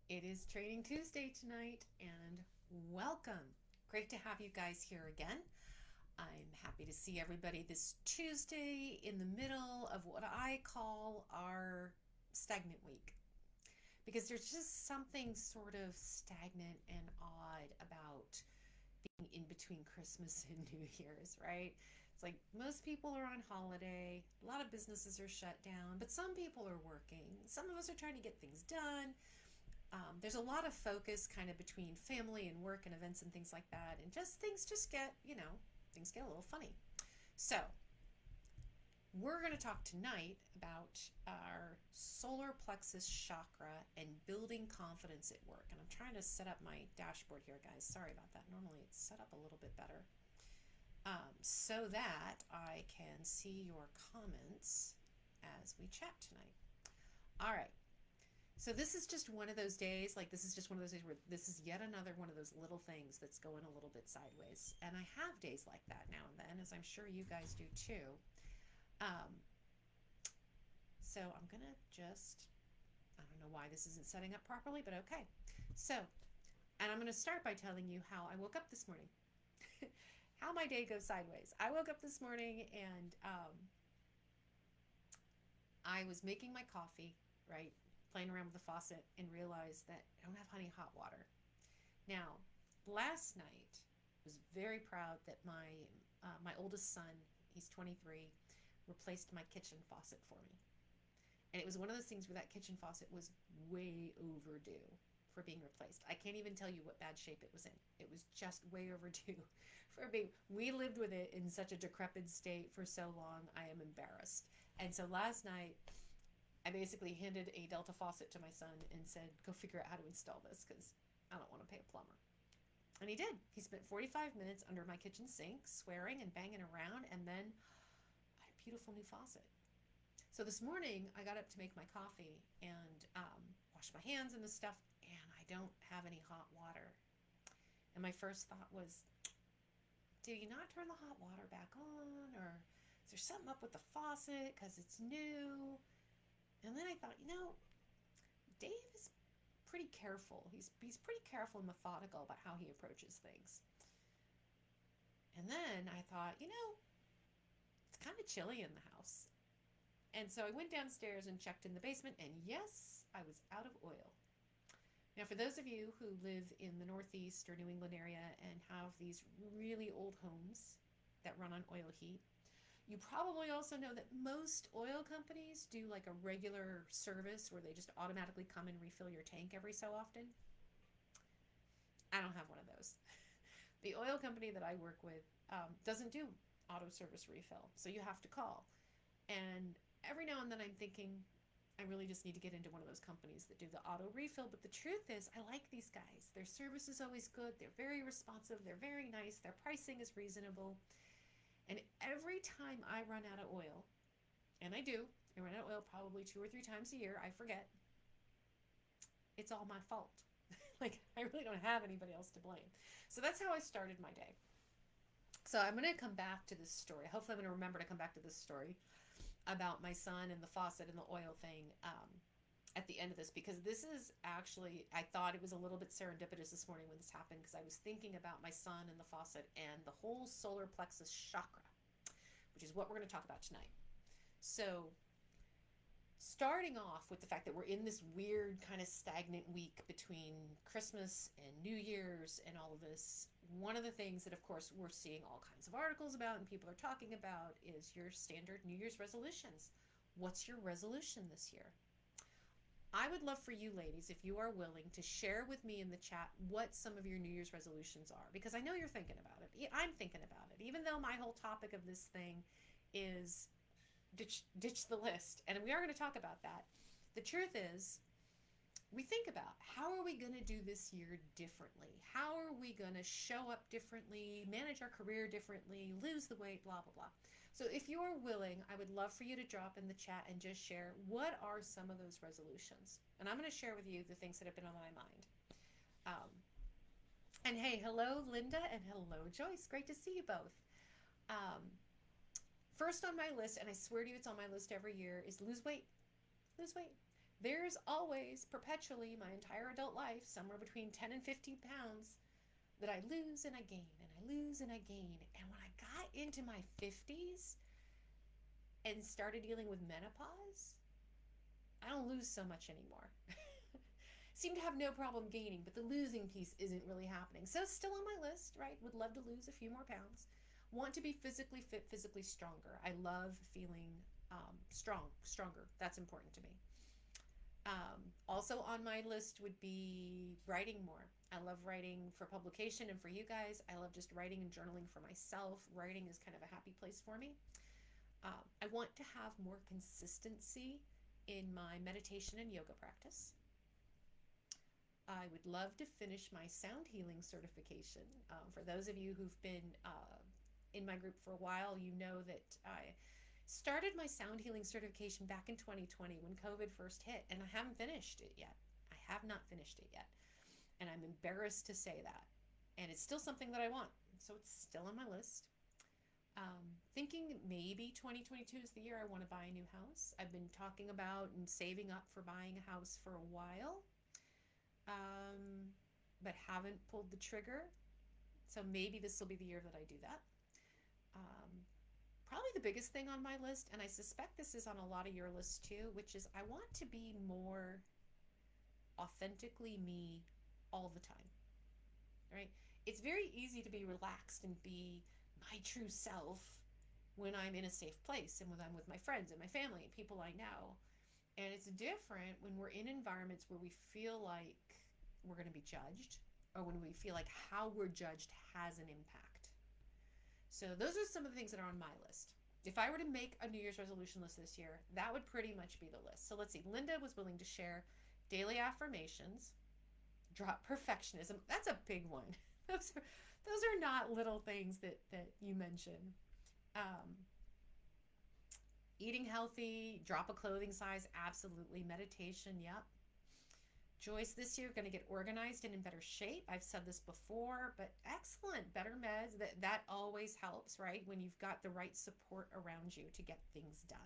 It is Training Tuesday tonight, and welcome. Great to have you guys here again. I'm happy to see everybody this Tuesday in the middle of what I call our stagnant week. Because there's just something sort of stagnant and odd about being in between Christmas and New Year's, right? It's like most people are on holiday, a lot of businesses are shut down, but some people are working. Some of us are trying to get things done. There's a lot of focus kind of between family and work and events and things like that, and just things just get, things get a little funny. So, we're going to talk tonight about our solar plexus chakra and building confidence at work. And I'm trying to set up my dashboard here, guys. Sorry about that. Normally it's set up a little bit better so that I can see your comments as we chat tonight. All right. So this is just one of those days, like this is just one of those days where this is yet another one of those little things that's going a little bit sideways. And I have days like that now and then, as I'm sure you guys do too. Um, so I'm going to just, I don't know why this isn't setting up properly, but okay. So, and I'm going to start by telling you how I woke up this morning. How my day goes sideways. I woke up this morning and I was making my coffee, right? Playing around with the faucet and realized that I don't have honey hot water. Now, last night, I was very proud that my oldest son, he's 23, replaced my kitchen faucet for me. And it was one of those things where that kitchen faucet was way overdue for being replaced. I can't even tell you what bad shape it was in. It was just way overdue for being. We lived with it in such a decrepit state for so long. I am embarrassed. And so last night, I basically handed a Delta faucet to my son and said, go figure out how to install this because I don't want to pay a plumber. And he did. He spent 45 minutes under my kitchen sink, swearing and banging around, and then I had a beautiful new faucet. So this morning, I got up to make my coffee and wash my hands and this stuff, and I don't have any hot water. And my first thought was, did you not turn the hot water back on? Or is there something up with the faucet because it's new? And then I thought, Dave is pretty careful. He's pretty careful and methodical about how he approaches things. And then I thought, it's kind of chilly in the house. And so I went downstairs and checked in the basement, and yes, I was out of oil. Now, for those of you who live in the Northeast or New England area and have these really old homes that run on oil heat, you probably also know that most oil companies do like a regular service where they just automatically come and refill your tank every so often. I don't have one of those. The oil company that I work with doesn't do auto service refill, so you have to call. And every now and then I'm thinking, I really just need to get into one of those companies that do the auto refill. But the truth is, I like these guys. Their service is always good. They're very responsive. They're very nice. Their pricing is reasonable. And every time I run out of oil, and I run out of oil probably 2 or 3 times a year, I forget, it's all my fault. Like, I really don't have anybody else to blame. So that's how I started my day. So I'm going to come back to this story. Hopefully, I'm going to remember to come back to this story about my son and the faucet and the oil thing at the end of this, because this is actually, I thought it was a little bit serendipitous this morning when this happened, because I was thinking about my son and the faucet and the whole solar plexus chakra, which is what we're going to talk about tonight. So, starting off with the fact that we're in this weird kind of stagnant week between Christmas and New Year's and all of this, one of the things that, of course, we're seeing all kinds of articles about and people are talking about is your standard New Year's resolutions. What's your resolution this year? I would love for you ladies, if you are willing, to share with me in the chat what some of your New Year's resolutions are, because I know you're thinking about it. I'm thinking about it, even though my whole topic of this thing is ditch the list, and we are going to talk about that. The truth is, we think about how are we going to do this year differently? How are we going to show up differently, manage our career differently, lose the weight, blah, blah, blah. So if you are willing, I would love for you to drop in the chat and just share what are some of those resolutions. And I'm going to share with you the things that have been on my mind. And hey, hello, Linda, and hello, Joyce. Great to see you both. Um, First on my list, and I swear to you it's on my list every year, is lose weight. Lose weight. There's always, perpetually, my entire adult life, somewhere between 10 and 15 pounds that I lose and I gain and I lose and I gain. And when I got into my 50s and started dealing with menopause, I don't lose so much anymore. Seem to have no problem gaining, but the losing piece isn't really happening. So, still on my list, right? Would love to lose a few more pounds. Want to be physically fit, physically stronger. I love feeling stronger. That's important to me. Also on my list would be writing more. I love writing for publication and for you guys. I love just writing and journaling for myself. Writing is kind of a happy place for me. I want to have more consistency in my meditation and yoga practice. I would love to finish my sound healing certification. For those of you who've been in my group for a while, you know that I started my sound healing certification back in 2020 when COVID first hit, and I haven't finished it yet. I have not finished it yet. And I'm embarrassed to say that. And it's still something that I want. So it's still on my list. Thinking maybe 2022 is the year I want to buy a new house. I've been talking about and saving up for buying a house for a while, but haven't pulled the trigger. So maybe this will be the year that I do that. Um, Probably the biggest thing on my list, and I suspect this is on a lot of your lists too, which is I want to be more authentically me all the time, right? It's very easy to be relaxed and be my true self when I'm in a safe place and when I'm with my friends and my family and people I know. And it's different when we're in environments where we feel like we're going to be judged, or when we feel like how we're judged has an impact. So those are some of the things that are on my list. If I were to make a New Year's resolution list this year, that would pretty much be the list. So let's see. Linda was willing to share daily affirmations, drop perfectionism. That's a big one. Those are not little things that you mention. Um, Eating healthy, drop a clothing size, absolutely. Meditation, yep. Joyce, this year, going to get organized and in better shape. I've said this before, but excellent. Better meds. That always helps, right? When you've got the right support around you to get things done.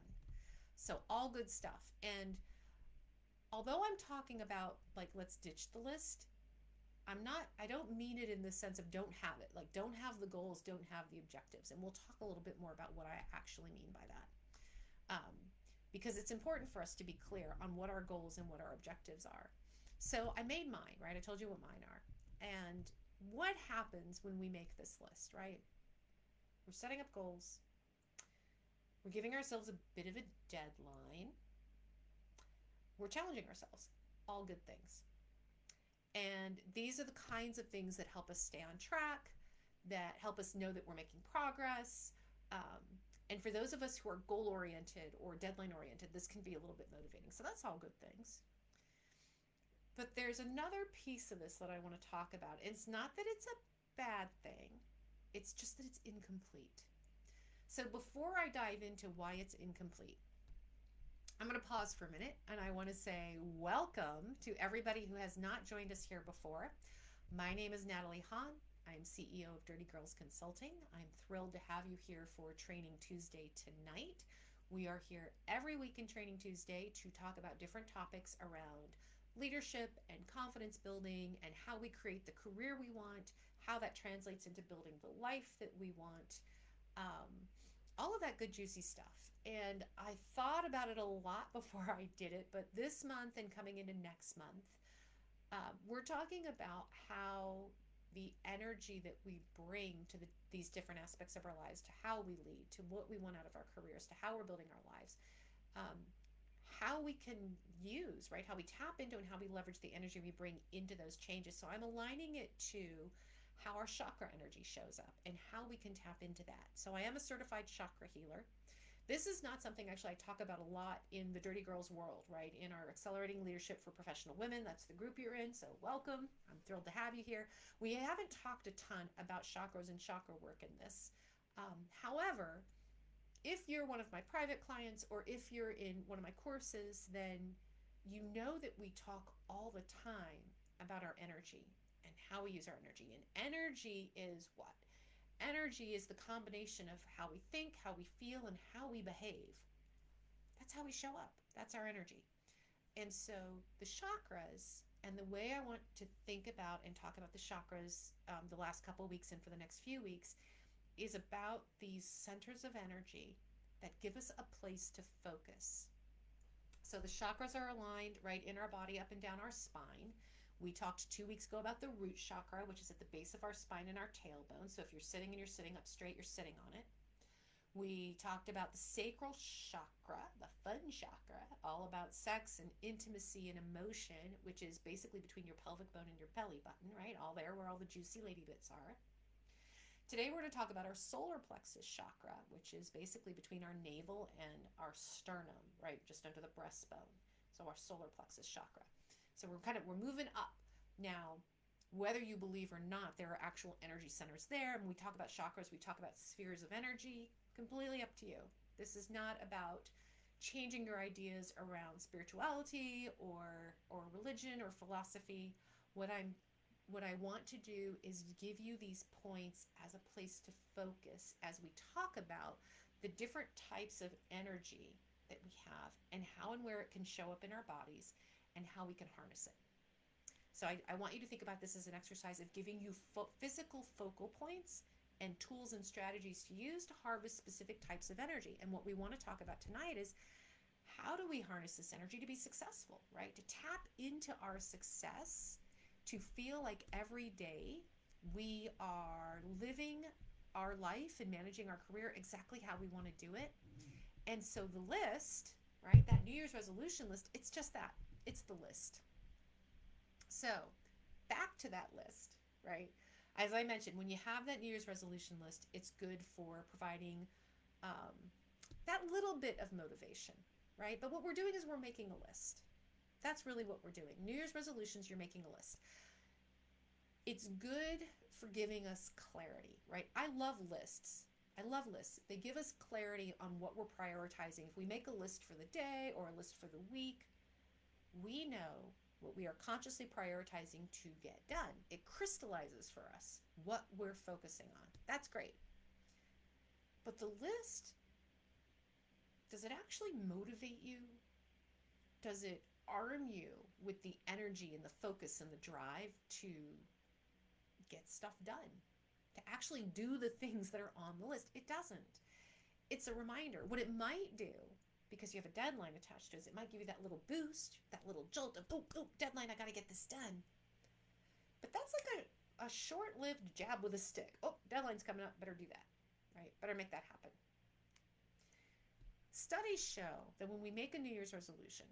So all good stuff. And although I'm talking about like, let's ditch the list, I don't mean it in the sense of don't have it. Like, don't have the goals, don't have the objectives. And we'll talk a little bit more about what I actually mean by that. Because it's important for us to be clear on what our goals and what our objectives are. So I made mine, right? I told you what mine are. And what happens when we make this list, right? We're setting up goals. We're giving ourselves a bit of a deadline. We're challenging ourselves. All good things. And these are the kinds of things that help us stay on track, that help us know that we're making progress. And for those of us who are goal oriented or deadline oriented, this can be a little bit motivating. So that's all good things. But there's another piece of this that I want to talk about. It's not that it's a bad thing, it's just that it's incomplete. So before I dive into why it's incomplete, I'm going to pause for a minute and I want to say welcome to everybody who has not joined us here before. My name is Natalie Hahn. I'm CEO of Dirty Girls Consulting. I'm thrilled to have you here for Training Tuesday tonight. We are here every week in Training Tuesday to talk about different topics around leadership and confidence building and how we create the career we want, how that translates into building the life that we want, all of that good juicy stuff. And I thought about it a lot before I did it, but this month and coming into next month, we're talking about how the energy that we bring to these different aspects of our lives, to how we lead, to what we want out of our careers, to how we're building our lives, how we can use, right, how we tap into and how we leverage the energy we bring into those changes. So I'm aligning it to how our chakra energy shows up and how we can tap into that. So I am a certified chakra healer. This is not something actually I talk about a lot in the Dirty Girls world, right? In our Accelerating Leadership for Professional Women, that's the group you're in, so welcome. I'm thrilled to have you here. We haven't talked a ton about chakras and chakra work in this. However, if you're one of my private clients or if you're in one of my courses, then you know that we talk all the time about our energy and how we use our energy. And energy is what? Energy is the combination of how we think, how we feel, and how we behave. That's how we show up. That's our energy. And so the chakras, and the way I want to think about and talk about the chakras the last couple of weeks and for the next few weeks is about these centers of energy that give us a place to focus. So the chakras are aligned right in our body, up and down our spine. We talked 2 weeks ago about the root chakra, which is at the base of our spine and our tailbone. So if you're sitting and you're sitting up straight, you're sitting on it. We talked about the sacral chakra, the fun chakra, all about sex and intimacy and emotion, which is basically between your pelvic bone and your belly button, right? All there where all the juicy lady bits are. Today we're going to talk about our solar plexus chakra, which is basically between our navel and our sternum, right? Just under the breastbone. So our solar plexus chakra. So we're moving up. Now, whether you believe or not, there are actual energy centers there. And we talk about chakras, we talk about spheres of energy. Completely up to you. This is not about changing your ideas around spirituality or religion or philosophy. What I want to do is give you these points as a place to focus as we talk about the different types of energy that we have and how and where it can show up in our bodies and how we can harness it. So I want you to think about this as an exercise of giving you physical focal points and tools and strategies to use to harvest specific types of energy. And what we want to talk about tonight is how do we harness this energy to be successful, right? To tap into our success, to feel like every day we are living our life and managing our career exactly how we want to do it. And so the list, right, that New Year's resolution list, it's just that. It's the list. So back to that list, right? As I mentioned, when you have that New Year's resolution list, it's good for providing that little bit of motivation, right? But what we're doing is we're making a list. That's really what we're doing. New Year's resolutions, you're making a list. It's good for giving us clarity, right? I love lists. I love lists. They give us clarity on what we're prioritizing. If we make a list for the day or a list for the week, we know what we are consciously prioritizing to get done. It crystallizes for us what we're focusing on. That's great. But the list, does it actually motivate you? Does it arm you with the energy and the focus and the drive to get stuff done? To actually do the things that are on the list? It doesn't. It's a reminder. What it might do, because you have a deadline attached to it, it might give you that little boost, that little jolt of, oh, deadline, I got to get this done. But that's like a short-lived jab with a stick. Oh, deadline's coming up, better do that, right? Better make that happen. Studies show that when we make a New Year's resolution,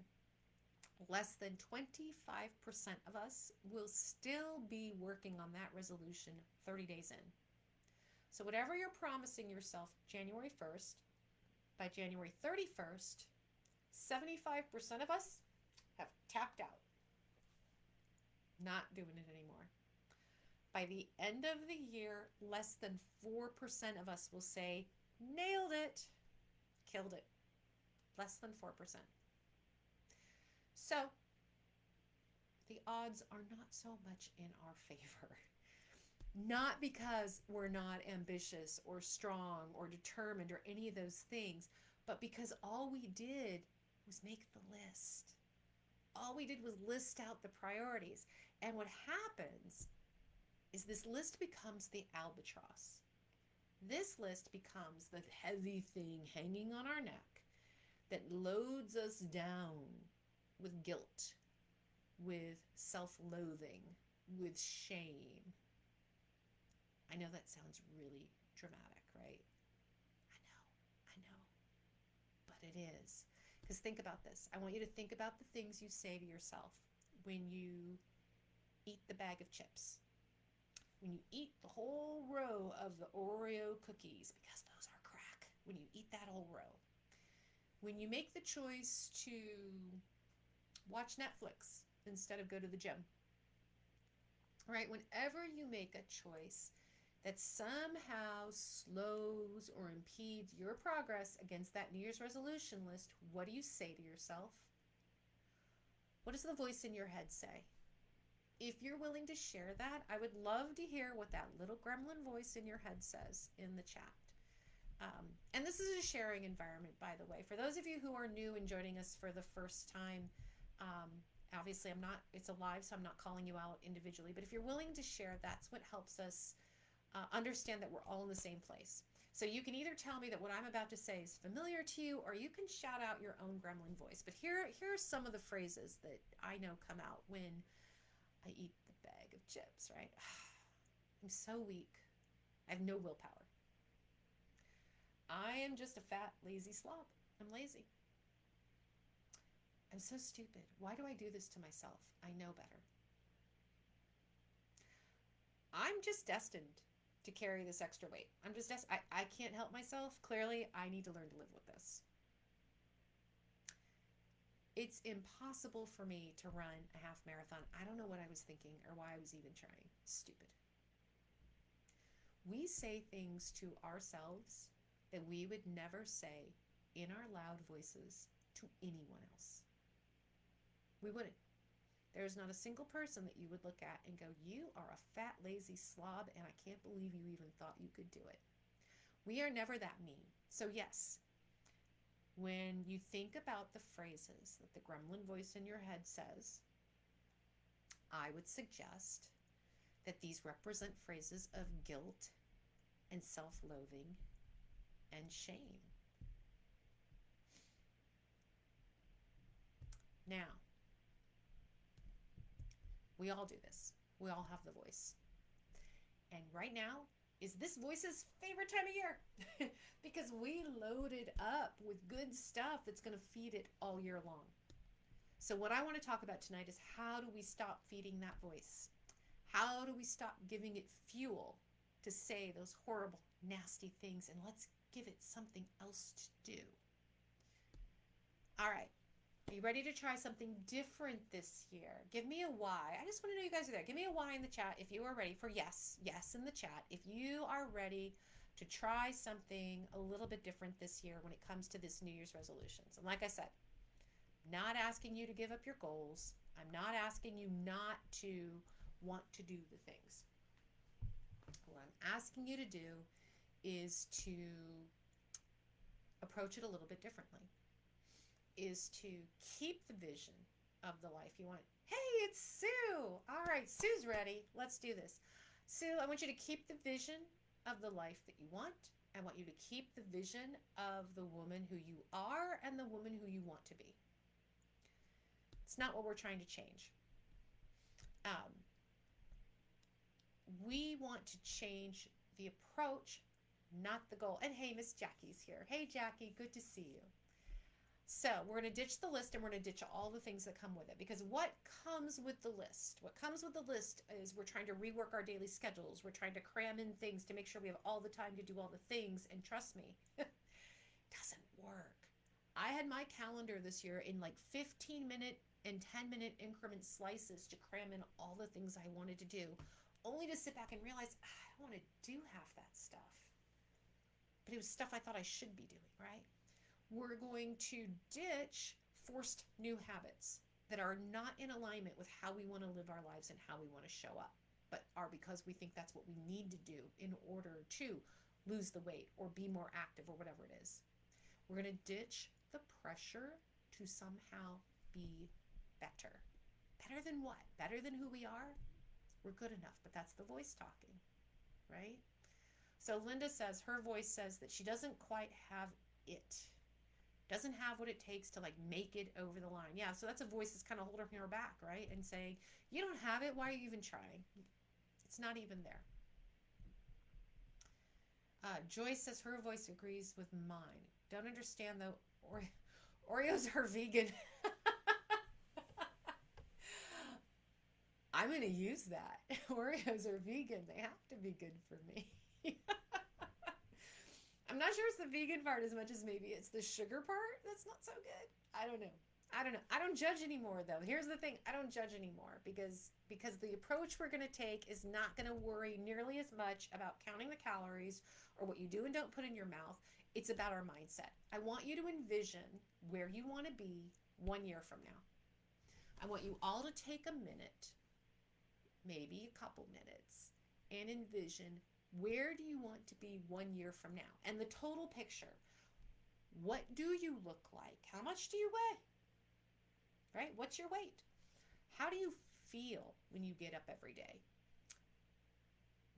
less than 25% of us will still be working on that resolution 30 days in. So whatever you're promising yourself January 1st, by January 31st, 75% of us have tapped out. Not doing it anymore. By the end of the year, less than 4% of us will say, nailed it, killed it. Less than 4%. So, the odds are not so much in our favor. Not because we're not ambitious or strong or determined or any of those things, but because all we did was make the list. All we did was list out the priorities. And what happens is this list becomes the albatross. This list becomes the heavy thing hanging on our neck that loads us down with guilt, with self-loathing, with shame. I know that sounds really dramatic, right? I know. But it is. Because think about this. I want you to think about the things you say to yourself when you eat the bag of chips. When you eat the whole row of the Oreo cookies, because those are crack. When you eat that whole row. When you make the choice to watch Netflix instead of go to the gym. Right? Whenever you make a choice that somehow slows or impedes your progress against that New Year's resolution list, what do you say to yourself? What does the voice in your head say? If you're willing to share that, I would love to hear what that little gremlin voice in your head says in the chat. And this is a sharing environment, by the way. For those of you who are new and joining us for the first time, Um, Obviously, it's a live, so I'm not calling you out individually, but if you're willing to share, that's what helps us understand that we're all in the same place. So you can either tell me that what I'm about to say is familiar to you, or you can shout out your own gremlin voice. But here are some of the phrases that I know come out when I eat the bag of chips, right? I'm so weak. I have no willpower. I am just a fat, lazy slob. I'm lazy. I'm so stupid. Why do I do this to myself? I know better. I'm just destined to carry this extra weight. I can't help myself. Clearly, I need to learn to live with this. It's impossible for me to run a half marathon. I don't know what I was thinking or why I was even trying. Stupid. We say things to ourselves that we would never say in our loud voices to anyone else. We wouldn't. There's not a single person that you would look at and go, you are a fat, lazy slob, and I can't believe you even thought you could do it. We are never that mean. So yes, when you think about the phrases that the gremlin voice in your head says, I would suggest that these represent phrases of guilt and self-loathing and shame. Now, we all do this. We all have the voice. And right now is this voice's favorite time of year because we load it up with good stuff that's going to feed it all year long. So what I want to talk about tonight is how do we stop feeding that voice? How do we stop giving it fuel to say those horrible, nasty things, and let's give it something else to do? All right. Are you ready to try something different this year? Give me a Y. I just want to know you guys are there. Give me a Y in the chat if you are ready for yes in the chat. If you are ready to try something a little bit different this year when it comes to this New Year's resolutions. And like I said, not asking you to give up your goals. I'm not asking you not to want to do the things. What I'm asking you to do is to approach it a little bit differently. Is to keep the vision of the life you want. Hey, it's Sue. All right, Sue's ready. Let's do this. Sue, I want you to keep the vision of the life that you want. I want you to keep the vision of the woman who you are and the woman who you want to be. It's not what we're trying to change. We want to change the approach, not the goal. And hey, Miss Jackie's here. Hey, Jackie, good to see you. So we're going to ditch the list and we're going to ditch all the things that come with it, because what comes with the list? What comes with the list is we're trying to rework our daily schedules. We're trying to cram in things to make sure we have all the time to do all the things. And trust me, it doesn't work. I had my calendar this year in like 15-minute and 10-minute increment slices to cram in all the things I wanted to do, only to sit back and realize I don't want to do half that stuff. But it was stuff I thought I should be doing, right? We're going to ditch forced new habits that are not in alignment with how we want to live our lives and how we want to show up, but are because we think that's what we need to do in order to lose the weight or be more active or whatever it is. We're going to ditch the pressure to somehow be better. Better than what? Better than who we are? We're good enough, but that's the voice talking, right? So Linda says her voice says that she doesn't quite have it. Doesn't have what it takes to like make it over the line. Yeah, so that's a voice that's kind of holding her back, right? And saying, you don't have it, why are you even trying? It's not even there. Joyce says her voice agrees with mine. Don't understand though, Oreos are vegan. I'm going to use that. Oreos are vegan. They have to be good for me. I'm not sure it's the vegan part as much as maybe it's the sugar part that's not so good. I don't know. I don't judge anymore though. Here's the thing. I don't judge anymore because the approach we're going to take is not going to worry nearly as much about counting the calories or what you do and don't put in your mouth. It's about our mindset. I want you to envision where you want to be 1 year from now. I want you all to take a minute, maybe a couple minutes, and envision where do you want to be 1 year from now? And the total picture. What do you look like? How much do you weigh? right? What's your weight? How do you feel when you get up every day?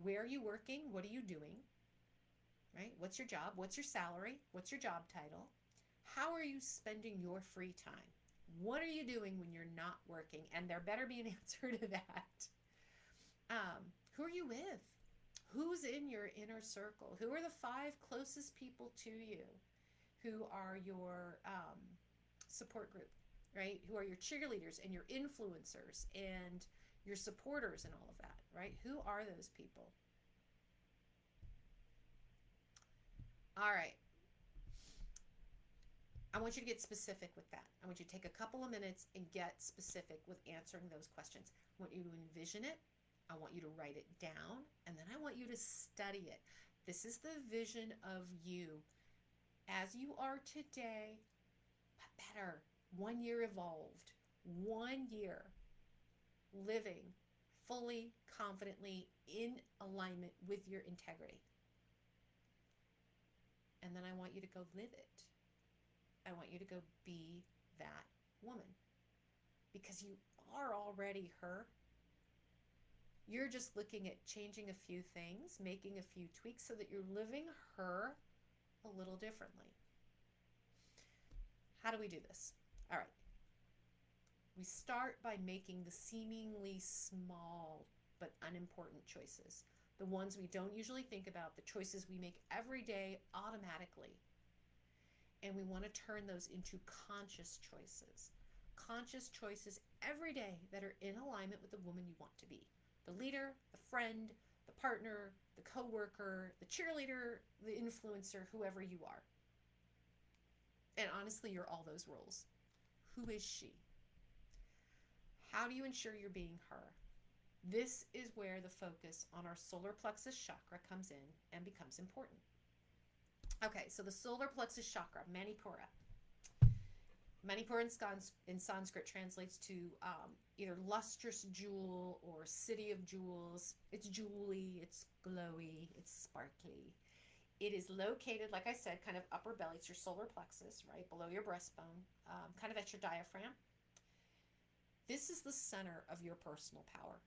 Where are you working? What are you doing? Right? What's your job? What's your salary? What's your job title? How are you spending your free time? What are you doing when you're not working? And there better be an answer to that. Who are you with? Who's in your inner circle? Who are the 5 closest people to you who are your support group, right? Who are your cheerleaders and your influencers and your supporters and all of that, right? Who are those people? All right. I want you to get specific with that. I want you to take a couple of minutes and get specific with answering those questions. I want you to envision it. I want you to write it down, and then I want you to study it. This is the vision of you as you are today, but better. 1 year evolved. 1 year living fully, confidently, in alignment with your integrity. And then I want you to go live it. I want you to go be that woman, because you are already her. You're just looking at changing a few things, making a few tweaks so that you're living her a little differently. How do we do this? All right. We start by making the seemingly small but unimportant choices, the ones we don't usually think about, the choices we make every day automatically. And we want to turn those into conscious choices. Conscious choices every day that are in alignment with the woman you want to be. The leader, the friend, the partner, the coworker, the cheerleader, the influencer, whoever you are. And honestly, you're all those roles. Who is she? How do you ensure you're being her? This is where the focus on our solar plexus chakra comes in and becomes important. Okay, so the solar plexus chakra, Manipura. Manipur in Sanskrit translates to either lustrous jewel or city of jewels. It's jewelly, it's glowy, it's sparkly. It is located, like I said, kind of upper belly. It's your solar plexus, right below your breastbone, kind of at your diaphragm. This is the center of your personal power.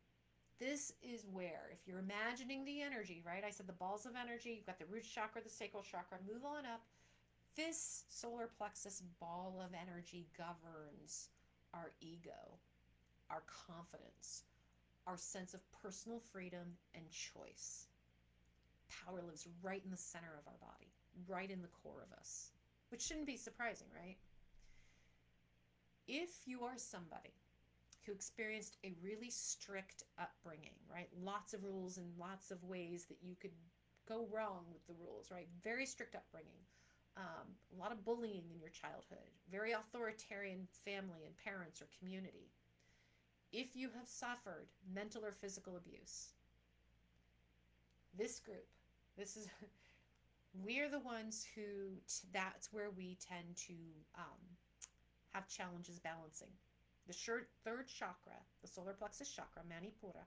This is where, if you're imagining the energy, right? I said the balls of energy, you've got the root chakra, the sacral chakra, move on up. This solar plexus ball of energy governs our ego, our confidence, our sense of personal freedom and choice. Power lives right in the center of our body, right in the core of us, which shouldn't be surprising, right? If you are somebody who experienced a really strict upbringing, right? Lots of rules and lots of ways that you could go wrong with the rules, right? Very strict upbringing. A lot of bullying in your childhood, very authoritarian family and parents or community. If you have suffered mental or physical abuse, this group, we're the ones who, that's where we tend to have challenges balancing. The third chakra, the solar plexus chakra, Manipura,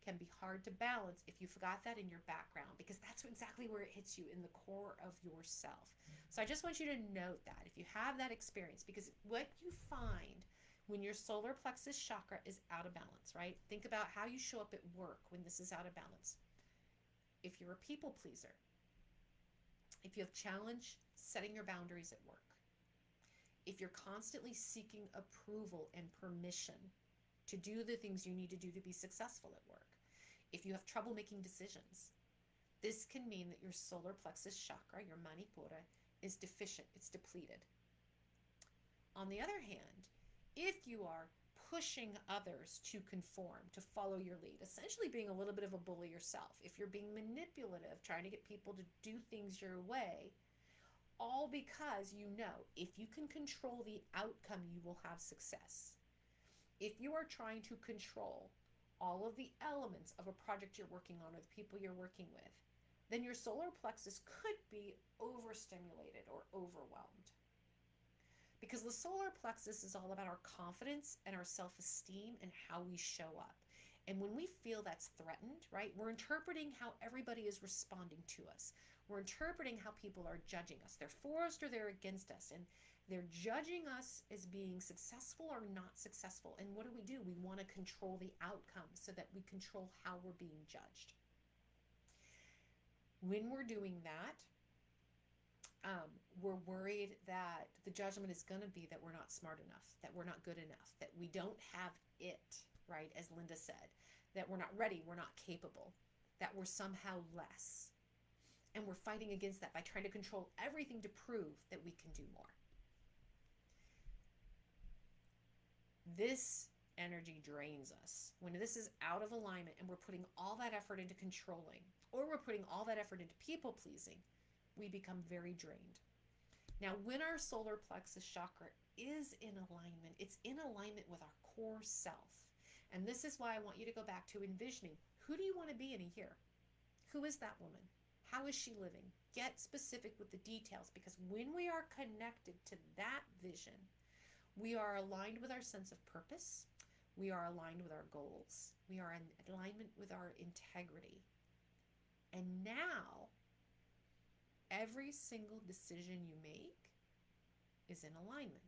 can be hard to balance if you forgot that in your background, because that's exactly where it hits you, in the core of yourself. So I just want you to note that if you have that experience, because what you find when your solar plexus chakra is out of balance, right? Think about how you show up at work when this is out of balance. If you're a people pleaser, if you have challenge setting your boundaries at work, if you're constantly seeking approval and permission to do the things you need to do to be successful at work, if you have trouble making decisions, this can mean that your solar plexus chakra, your Manipura, is deficient, it's depleted. On the other hand, if you are pushing others to conform, to follow your lead, essentially being a little bit of a bully yourself, if you're being manipulative, trying to get people to do things your way, all because you know if you can control the outcome, you will have success. If you are trying to control all of the elements of a project you're working on or the people you're working with, then your solar plexus could be overstimulated or overwhelmed. Because the solar plexus is all about our confidence and our self-esteem and how we show up. And when we feel that's threatened, right, we're interpreting how everybody is responding to us. We're interpreting how people are judging us. They're for us or they're against us. And They're judging us as being successful or not successful. And what do? We want to control the outcome so that we control how we're being judged. When we're doing that, we're worried that the judgment is going to be that we're not smart enough, that we're not good enough, that we don't have it, right? As Linda said, that we're not ready, we're not capable, that we're somehow less. And we're fighting against that by trying to control everything to prove that we can do more. This energy drains us. When this is out of alignment and we're putting all that effort into controlling, or we're putting all that effort into people pleasing, we become very drained. Now, when our solar plexus chakra is in alignment, it's in alignment with our core self. And this is why I want you to go back to envisioning, who do you want to be in a year? Who is that woman? How is she living? Get specific with the details, because when we are connected to that vision, we are aligned with our sense of purpose. We are aligned with our goals. We are in alignment with our integrity. And now, every single decision you make is in alignment.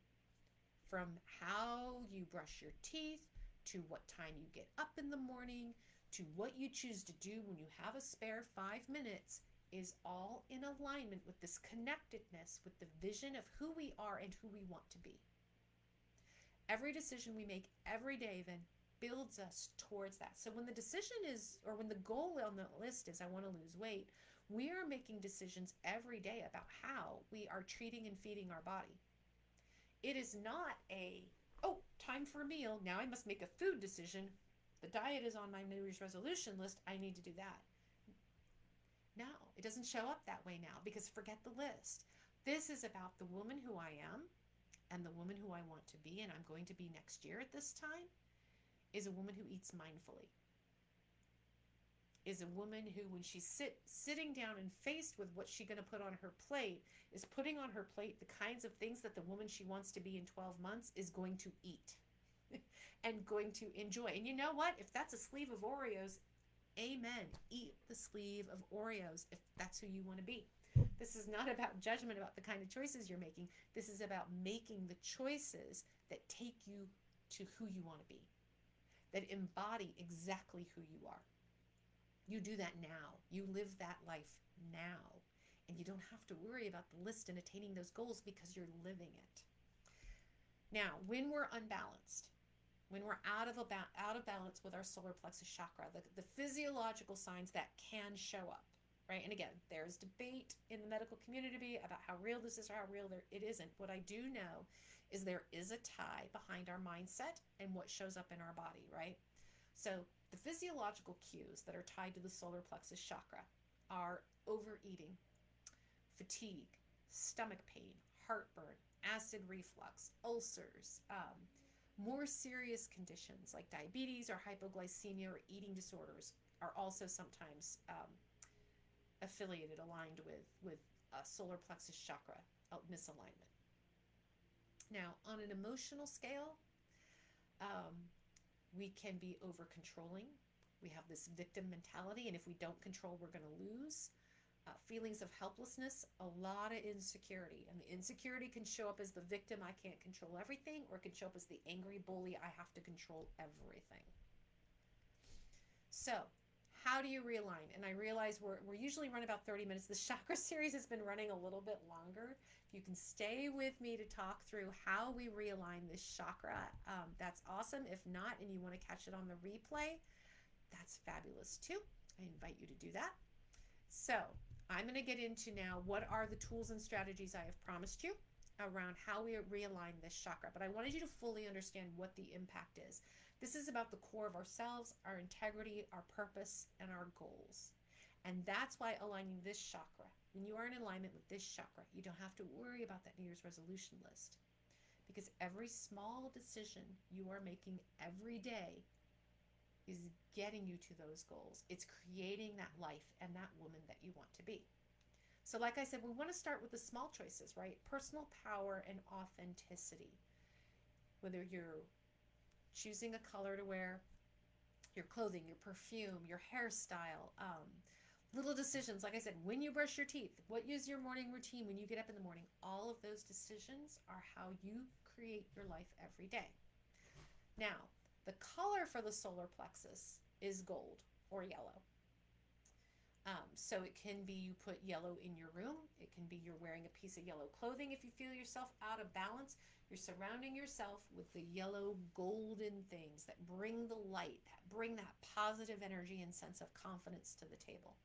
From how you brush your teeth, to what time you get up in the morning, to what you choose to do when you have a spare 5 minutes, is all in alignment with this connectedness, with the vision of who we are and who we want to be. Every decision we make every day then builds us towards that. So when the decision is, or when the goal on the list is, I want to lose weight, we are making decisions every day about how we are treating and feeding our body. It is not a, oh, time for a meal, now I must make a food decision. The diet is on my New Year's resolution list, I need to do that. No, it doesn't show up that way now, because forget the list. This is about the woman who I am and the woman who I want to be, and I'm going to be next year at this time, is a woman who eats mindfully. Is a woman who, when she's sitting down and faced with what she's going to put on her plate, is putting on her plate the kinds of things that the woman she wants to be in 12 months is going to eat and going to enjoy. And you know what? If that's a sleeve of Oreos, amen. Eat the sleeve of Oreos if that's who you want to be. This is not about judgment about the kind of choices you're making. This is about making the choices that take you to who you want to be, that embody exactly who you are. You do that now. You live that life now. And you don't have to worry about the list and attaining those goals, because you're living it. Now, when we're unbalanced, when we're out of balance with our solar plexus chakra, the physiological signs that can show up, right? And again, there's debate in the medical community about how real this is or how real it isn't. What I do know is there is a tie behind our mindset and what shows up in our body, right? So the physiological cues that are tied to the solar plexus chakra are overeating, fatigue, stomach pain, heartburn, acid reflux, ulcers, more serious conditions like diabetes or hypoglycemia or eating disorders are also sometimes aligned with solar plexus chakra misalignment. Now, on an emotional scale, we can be over controlling. We have this victim mentality, and if we don't control, we're going to lose. Feelings of helplessness, a lot of insecurity. And the insecurity can show up as the victim, I can't control everything, or it can show up as the angry bully, I have to control everything. So, how do you realign? And I realize we're usually run about 30 minutes. The chakra series has been running a little bit longer. If you can stay with me to talk through how we realign this chakra, that's awesome. If not, and you want to catch it on the replay, that's fabulous too. I invite you to do that. So I'm going to get into now what are the tools and strategies I have promised you around how we realign this chakra. But I wanted you to fully understand what the impact is. This is about the core of ourselves, our integrity, our purpose, and our goals. And that's why aligning this chakra, when you are in alignment with this chakra, you don't have to worry about that New Year's resolution list. Because every small decision you are making every day is getting you to those goals. It's creating that life and that woman that you want to be. So like I said, we want to start with the small choices, right? Personal power and authenticity. Whether you're choosing a color to wear, your clothing, your perfume, your hairstyle, Little decisions, like I said, when you brush your teeth, what is your morning routine when you get up in the morning? All of those decisions are how you create your life every day. Now, the color for the solar plexus is gold or yellow. So it can be you put yellow in your room. It can be you're wearing a piece of yellow clothing if you feel yourself out of balance. You're surrounding yourself with the yellow golden things that bring the light, that bring that positive energy and sense of confidence to the table.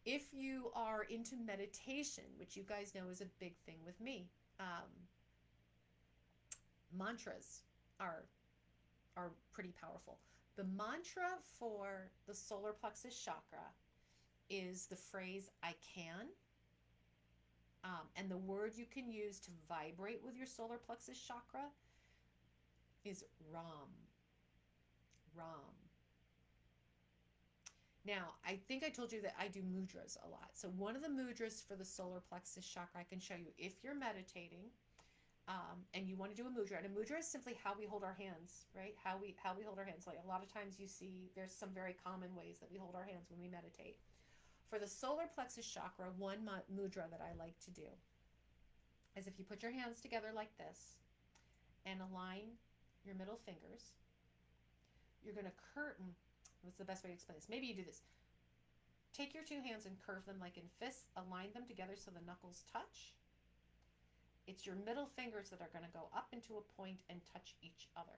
If you are into meditation, which you guys know is a big thing with me, mantras are pretty powerful. The mantra for the solar plexus chakra is the phrase I can. And the word you can use to vibrate with your solar plexus chakra is Ram. Ram. Now, I think I told you that I do mudras a lot. So one of the mudras for the solar plexus chakra I can show you if you're meditating. And you want to do a mudra, and a mudra is simply how we hold our hands, right? How we hold our hands. Like a lot of times you see there's some very common ways that we hold our hands when we meditate. For the solar plexus chakra, one mudra that I like to do is if you put your hands together like this and align your middle fingers, you're going to curtain. What's the best way to explain this? Maybe you do this. Take your two hands and curve them like in fists, align them together so the knuckles touch. It's your middle fingers that are going to go up into a point and touch each other,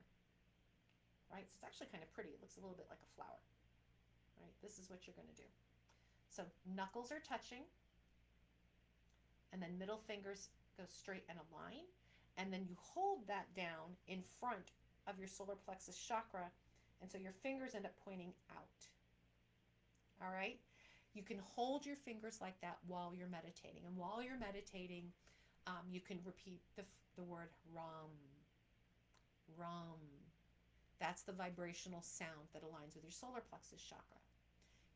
right? So it's actually kind of pretty. It looks a little bit like a flower, right? This is what you're going to do. So knuckles are touching, and then middle fingers go straight and align, and then you hold that down in front of your solar plexus chakra, and so your fingers end up pointing out, all right? You can hold your fingers like that while you're meditating, and while you're meditating, you can repeat the word Ram. Ram. That's the vibrational sound that aligns with your solar plexus chakra.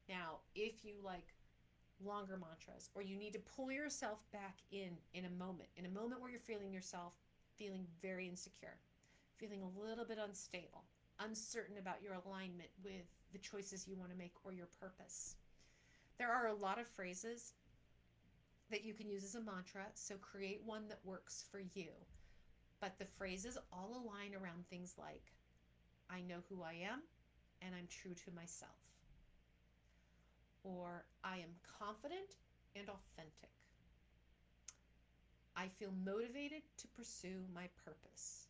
Now, if you like longer mantras, or you need to pull yourself back in a moment where you're feeling yourself feeling very insecure, feeling a little bit unstable, uncertain about your alignment with the choices you want to make or your purpose, there are a lot of phrases that you can use as a mantra, so create one that works for you. But the phrases all align around things like, I know who I am and I'm true to myself. Or, I am confident and authentic. I feel motivated to pursue my purpose.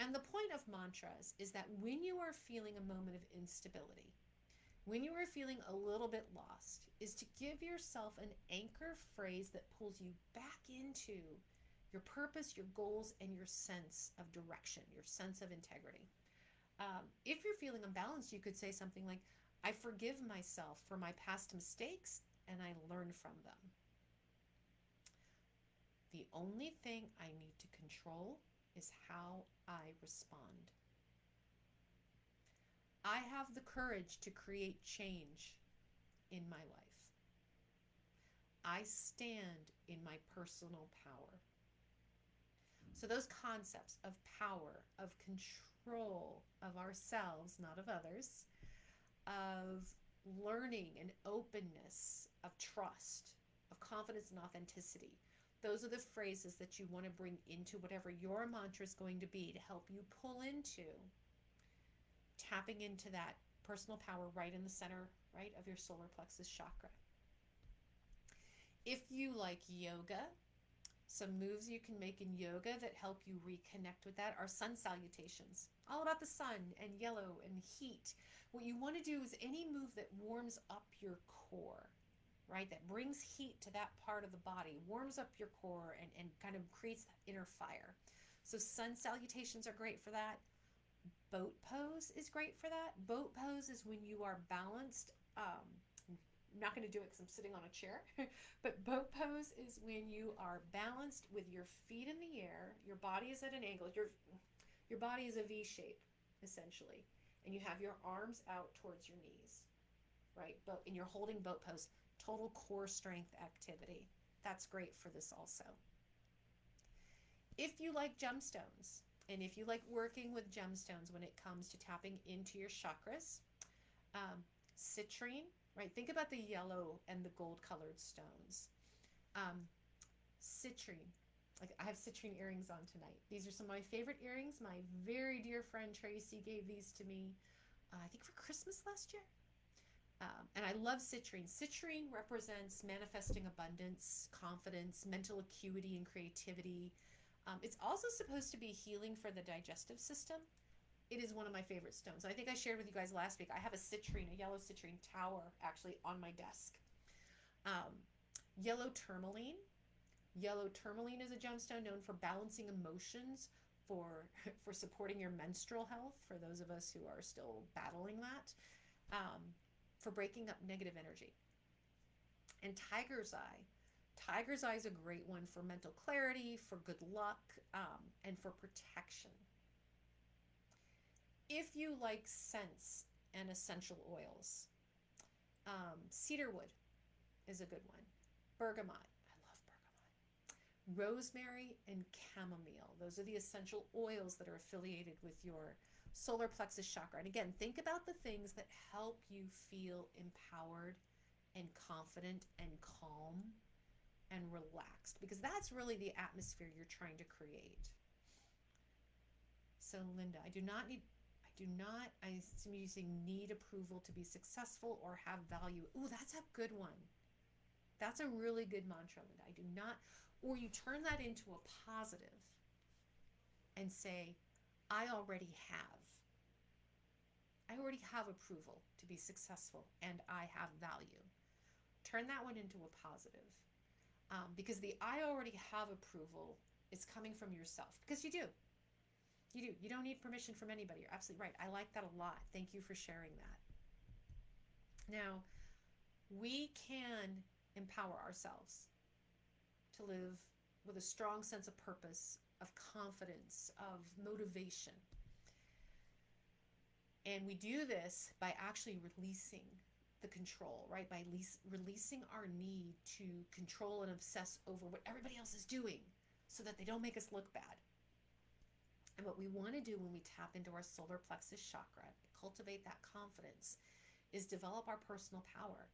And the point of mantras is that when you are feeling a moment of instability, when you are feeling a little bit lost, is to give yourself an anchor phrase that pulls you back into your purpose, your goals, and your sense of direction, your sense of integrity. If you're feeling unbalanced, you could say something like, I forgive myself for my past mistakes and I learn from them. The only thing I need to control is how I respond. I have the courage to create change in my life. I stand in my personal power. So those concepts of power, of control of ourselves, not of others, of learning and openness, of trust, of confidence and authenticity, those are the phrases that you want to bring into whatever your mantra is going to be to help you pull into tapping into that personal power right in the center, right, of your solar plexus chakra. If you like yoga, some moves you can make in yoga that help you reconnect with that are sun salutations, all about the sun and yellow and heat. What you want to do is any move that warms up your core, right, that brings heat to that part of the body, warms up your core and kind of creates that inner fire. So sun salutations are great for that. Boat pose is great for that. Boat pose is when you are balanced. I'm not going to do it because I'm sitting on a chair, but boat pose is when you are balanced with your feet in the air. Your body is at an angle. Your body is a V shape, essentially, and you have your arms out towards your knees, right? And you're holding boat pose. Total core strength activity. That's great for this also. If you like gemstones, and if you like working with gemstones when it comes to tapping into your chakras, Citrine, right? Think about the yellow and the gold colored stones. Um, Citrine. Like I have citrine earrings on tonight. These are some of my favorite earrings. My very dear friend Tracy gave these to me, I think for Christmas last year. And I love citrine. Citrine represents manifesting abundance, confidence, mental acuity, and creativity. It's also supposed to be healing for the digestive system. It is one of my favorite stones. I think I shared with you guys last week. I have a citrine, a yellow citrine tower actually on my desk. Um, Yellow tourmaline. Yellow tourmaline is a gemstone known for balancing emotions, for for supporting your menstrual health. For those of us who are still battling that, um, for breaking up negative energy. And tiger's eye. Tiger's eye is a great one for mental clarity, for good luck, and for protection. If you like scents and essential oils, cedarwood is a good one. Bergamot. I love bergamot. Rosemary and chamomile. Those are the essential oils that are affiliated with your solar plexus chakra. And again, think about the things that help you feel empowered and confident and calm and relaxed, because that's really the atmosphere you're trying to create. So Linda, I assume using need approval to be successful or have value. Ooh, that's a good one. That's a really good mantra, Linda. I do not, or you turn that into a positive and say, I already have. I already have approval to be successful and I have value. Turn that one into a positive. Because the I already have approval is coming from yourself, because you do. You do. You don't need permission from anybody. You're absolutely right. I like that a lot. Thank you for sharing that. Now, we can empower ourselves to live with a strong sense of purpose, of confidence, of motivation. And we do this by actually releasing the control, right? By releasing our need to control and obsess over what everybody else is doing so that they don't make us look bad. And what we want to do when we tap into our solar plexus chakra, cultivate that confidence, is develop our personal power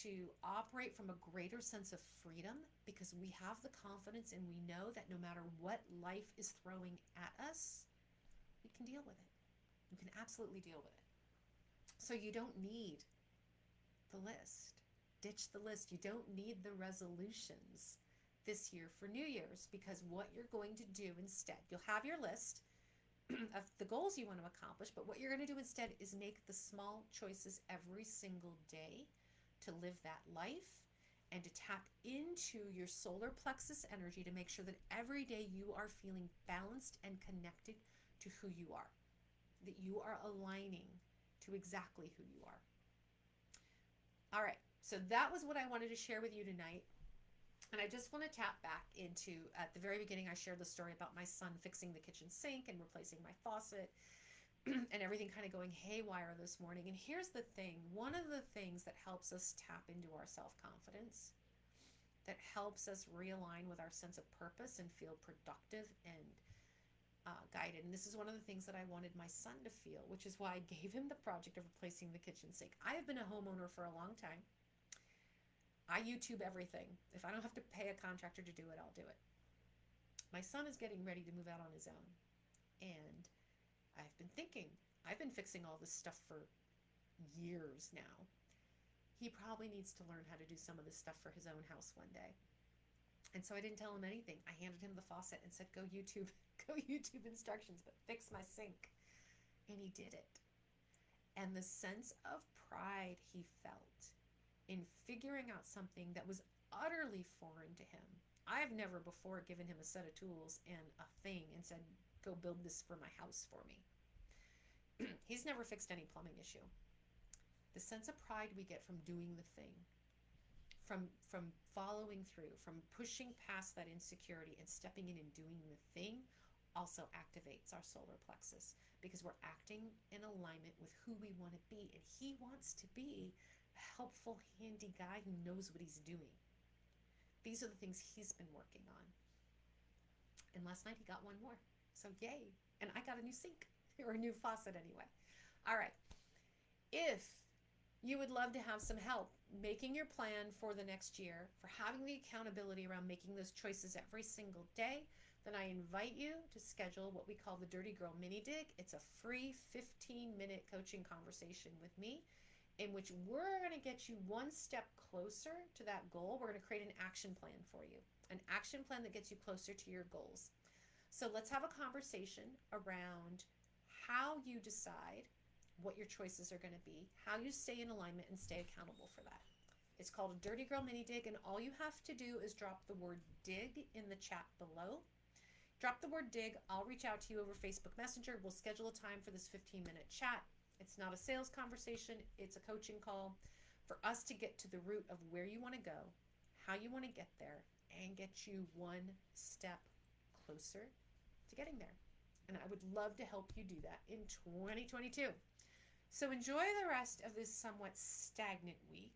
to operate from a greater sense of freedom, because we have the confidence and we know that no matter what life is throwing at us, we can deal with it. You can absolutely deal with it. So you don't need the list. Ditch the list. You don't need the resolutions this year for New Year's, because what you're going to do instead, you'll have your list of the goals you want to accomplish, but what you're going to do instead is make the small choices every single day to live that life and to tap into your solar plexus energy to make sure that every day you are feeling balanced and connected to who you are, that you are aligning to exactly who you are. All right, so that was what I wanted to share with you tonight. And I just want to tap back into, at the very beginning, I shared the story about my son fixing the kitchen sink and replacing my faucet and everything kind of going haywire this morning. And here's the thing. One of the things that helps us tap into our self-confidence, that helps us realign with our sense of purpose and feel productive and guided. And this is one of the things that I wanted my son to feel, which is why I gave him the project of replacing the kitchen sink. I have been a homeowner for a long time. I YouTube everything. If I don't have to pay a contractor to do it, I'll do it. My son is getting ready to move out on his own. And I've been thinking, I've been fixing all this stuff for years now. He probably needs to learn how to do some of this stuff for his own house one day. And so I didn't tell him anything. I handed him the faucet and said, go YouTube instructions, but fix my sink. And he did it. And the sense of pride he felt in figuring out something that was utterly foreign to him. I've never before given him a set of tools and a thing and said, go build this for my house for me. He's never fixed any plumbing issue. The sense of pride we get from doing the thing, from following through, from pushing past that insecurity and stepping in and doing the thing, also activates our solar plexus, because we're acting in alignment with who we want to be. And he wants to be a helpful, handy guy who knows what he's doing. These are the things he's been working on. And last night he got one more. So yay. And I got a new sink, or a new faucet anyway. All right. If you would love to have some help making your plan for the next year, for having the accountability around making those choices every single day, then I invite you to schedule what we call the Dirty Girl Mini Dig. It's a free 15-minute coaching conversation with me in which we're going to get you one step closer to that goal. We're going to create an action plan for you, an action plan that gets you closer to your goals. So let's have a conversation around how you decide what your choices are going to be, how you stay in alignment and stay accountable for that. It's called a Dirty Girl Mini Dig, and all you have to do is drop the word dig in the chat below. Drop the word dig. I'll reach out to you over Facebook Messenger. We'll schedule a time for this 15-minute chat. It's not a sales conversation. It's a coaching call for us to get to the root of where you want to go, how you want to get there, and get you one step closer to getting there. And I would love to help you do that in 2022. So enjoy the rest of this somewhat stagnant week,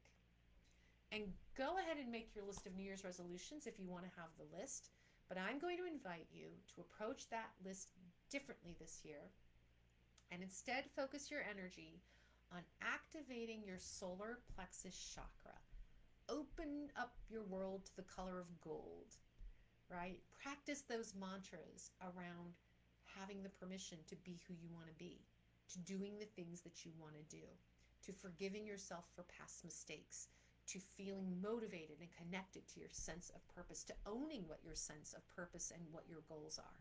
and go ahead and make your list of New Year's resolutions if you want to have the list. But I'm going to invite you to approach that list differently this year, and instead focus your energy on activating your solar plexus chakra. Open up your world to the color of gold, right? Practice those mantras around having the permission to be who you want to be, to doing the things that you want to do, to forgiving yourself for past mistakes, to feeling motivated and connected to your sense of purpose, to owning what your sense of purpose and what your goals are.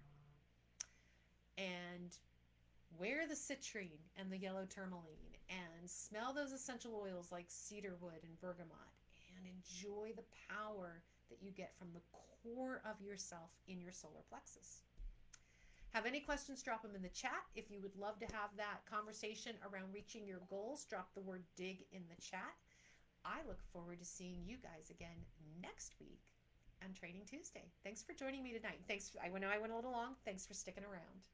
And wear the citrine and the yellow tourmaline, and smell those essential oils like cedarwood and bergamot, and enjoy the power that you get from the core of yourself in your solar plexus. Have any questions, drop them in the chat. If you would love to have that conversation around reaching your goals, drop the word dig in the chat. I look forward to seeing you guys again next week on Training Tuesday. Thanks for joining me tonight. I know I went a little long. Thanks for sticking around.